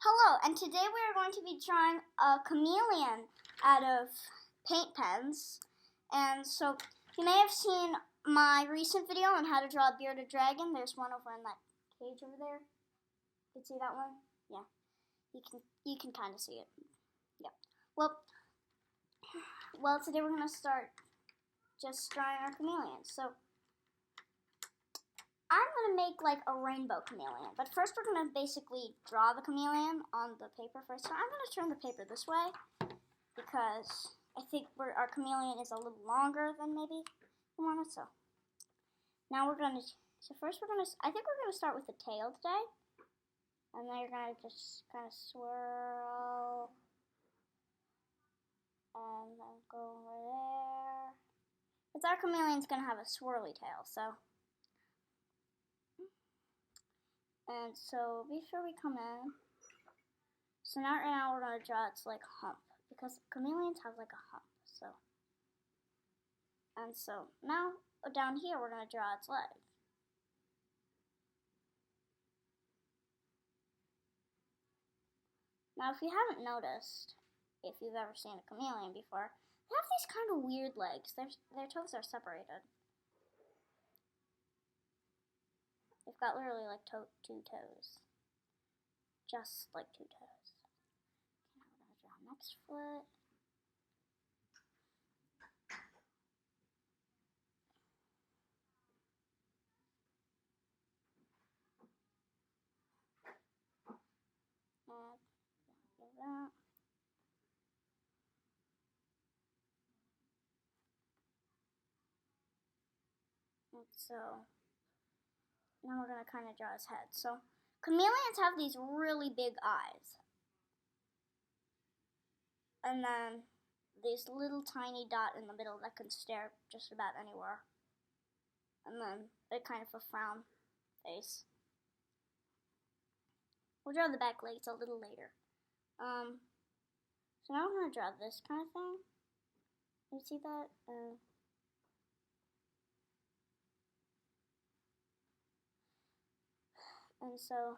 Hello, and today we are going to be drawing a chameleon out of paint pens. And so, you may have seen my recent video on how to draw a bearded dragon. There's one over in that cage over there. You can see that one? Yeah. You can kind of see it. Yep. Well, today we're going to start just drawing our chameleon. So, I'm going to make like a rainbow chameleon, but first we're going to basically draw the chameleon on the paper first. So I'm going to turn the paper this way because I think our chameleon is a little longer than maybe we want it. So now I think we're going to start with the tail today. And then you're going to just kind of swirl and then go over there. Because our chameleon's going to have a swirly tail, so. And so be sure we come in. So now right now we're going to draw its like hump. Because chameleons have like a hump. And so now down here we're going to draw its leg. Now if you haven't noticed, if you've ever seen a chameleon before, they have these kind of weird legs. Their toes are separated. They've got literally like two toes. Just like two toes. Okay, now we're going to draw next foot. And do that. And so now we're going to kind of draw his head. So chameleons have these really big eyes. And then this little tiny dot in the middle that can stare just about anywhere. And then a kind of a frown face. We'll draw the back legs a little later. So now we're going to draw this kind of thing. You see that? So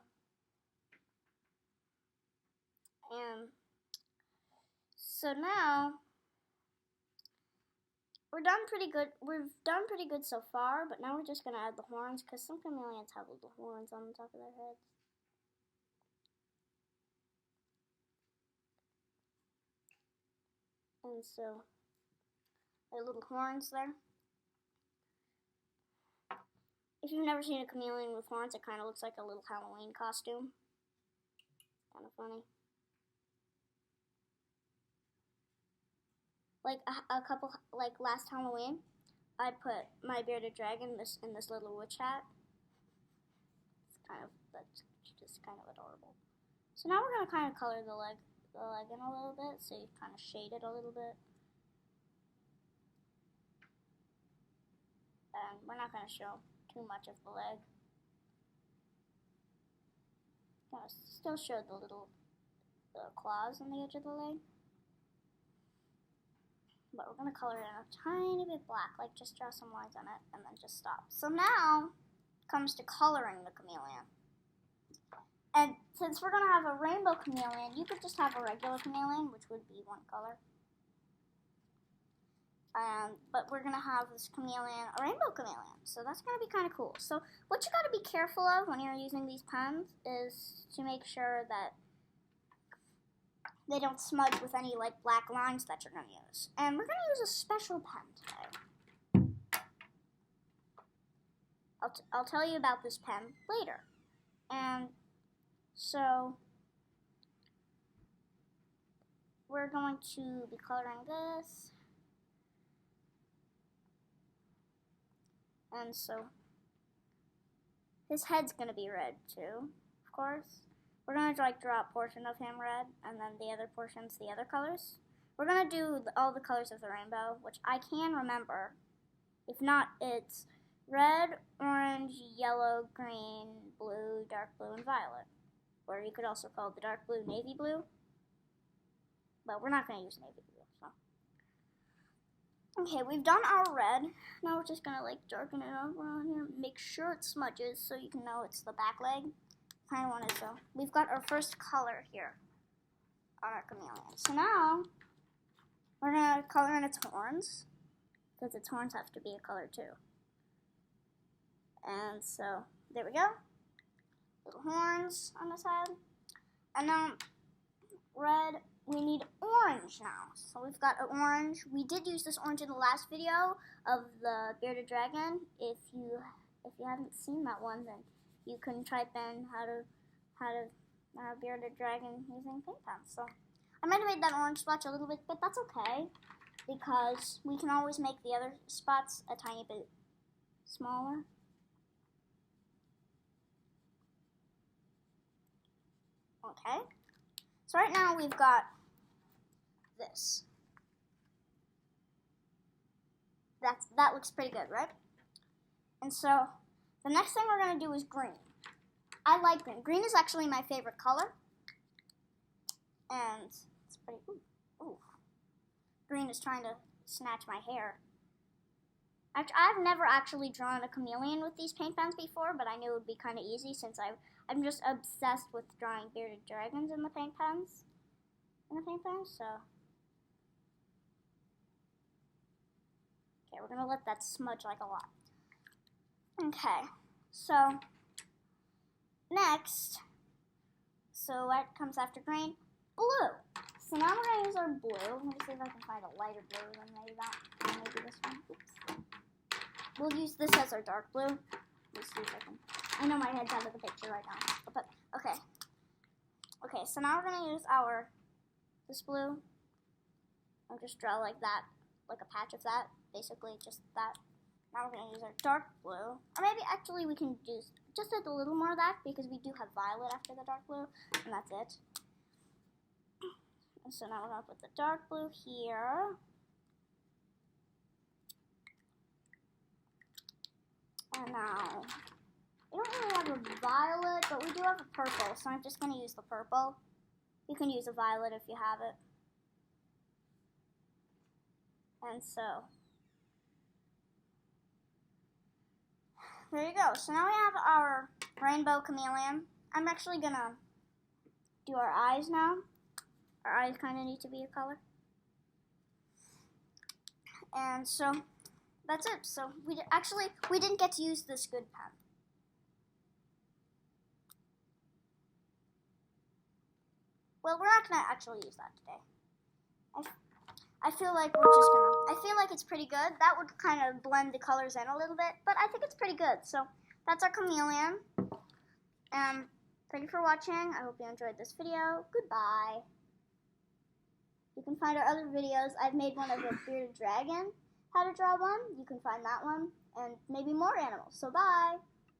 now we've done pretty good so far, but now we're just gonna add the horns because some chameleons have little horns on the top of their heads. And so there are little horns there. If you've never seen a chameleon with horns, it kind of looks like a little Halloween costume. Kind of funny. Like last Halloween, I put my bearded dragon in this little witch hat. That's just kind of adorable. So now we're gonna kind of color the leg in a little bit, so you kind of shade it a little bit. And we're not gonna show too much of the leg. Gonna still show the little claws on the edge of the leg. But we're going to color it in a tiny bit black, like just draw some lines on it and then just stop. So now comes to coloring the chameleon. And since we're going to have a rainbow chameleon, you could just have a regular chameleon, which would be one color. But we're going to have this chameleon, a rainbow chameleon. So that's going to be kind of cool. So what you got to be careful of when you're using these pens is to make sure that they don't smudge with any like black lines that you're going to use. And we're going to use a special pen today. I'll tell you about this pen later. And so we're going to be coloring this. And so his head's going to be red too, of course. We're going to draw a portion of him red, and then the other portions the other colors. We're going to do all the colors of the rainbow, which I can remember. If not, it's red, orange, yellow, green, blue, dark blue, and violet. Or you could also call it the dark blue navy blue. But we're not going to use navy blue. So. Okay, we've done our red. Now we're just going to like darken it up around here. Make sure it smudges so you can know it's the back leg. kind of wanted to. We've got our first color here on our chameleon. So now we're gonna color in its horns, because its horns have to be a color too. And so there we go. Little horns on his head. And now red, we need orange now. So we've got an orange. We did use this orange in the last video of the bearded dragon. If you haven't seen that one, then you can type in how to bearded dragon using paint pens. So I might have made that orange splotch a little bit, but that's okay, because we can always make the other spots a tiny bit smaller. Okay, so right now we've got this. That looks pretty good, right? And so the next thing we're going to do is green. I like green. Green is actually my favorite color. And it's pretty, ooh. Green is trying to snatch my hair. I've never actually drawn a chameleon with these paint pens before, but I knew it would be kind of easy since I'm just obsessed with drawing bearded dragons in the paint pens. So. Okay, we're going to let that smudge like a lot. Okay, so next, so what comes after green? Blue. So now we're going to use our blue. Let me see if I can find a lighter blue than maybe that. Maybe this one. Oops. We'll use this as our dark blue. Let's see if I can. I know my head's out of the picture right now. But, okay. Okay, so now we're going to use this blue. I'll just draw like that, like a patch of that. Basically, just that. Now we're going to use our dark blue. Or maybe actually we can do just a little more of that, because we do have violet after the dark blue. And that's it. And so now we're going to put the dark blue here. And now, we don't really have a violet, but we do have a purple, so I'm just going to use the purple. You can use a violet if you have it. And so, there you go. So now we have our rainbow chameleon. I'm actually going to do our eyes now. Our eyes kind of need to be a color. And so, that's it. So we didn't get to use this good pen. Well, we're not gonna actually use that today. I feel like we're just gonna. I feel like it's pretty good. That would kind of blend the colors in a little bit, but I think it's pretty good. So that's our chameleon. Thank you for watching. I hope you enjoyed this video. Goodbye. You can find our other videos. I've made one of a bearded dragon. How to draw one, you can find that one, and maybe more animals. So bye!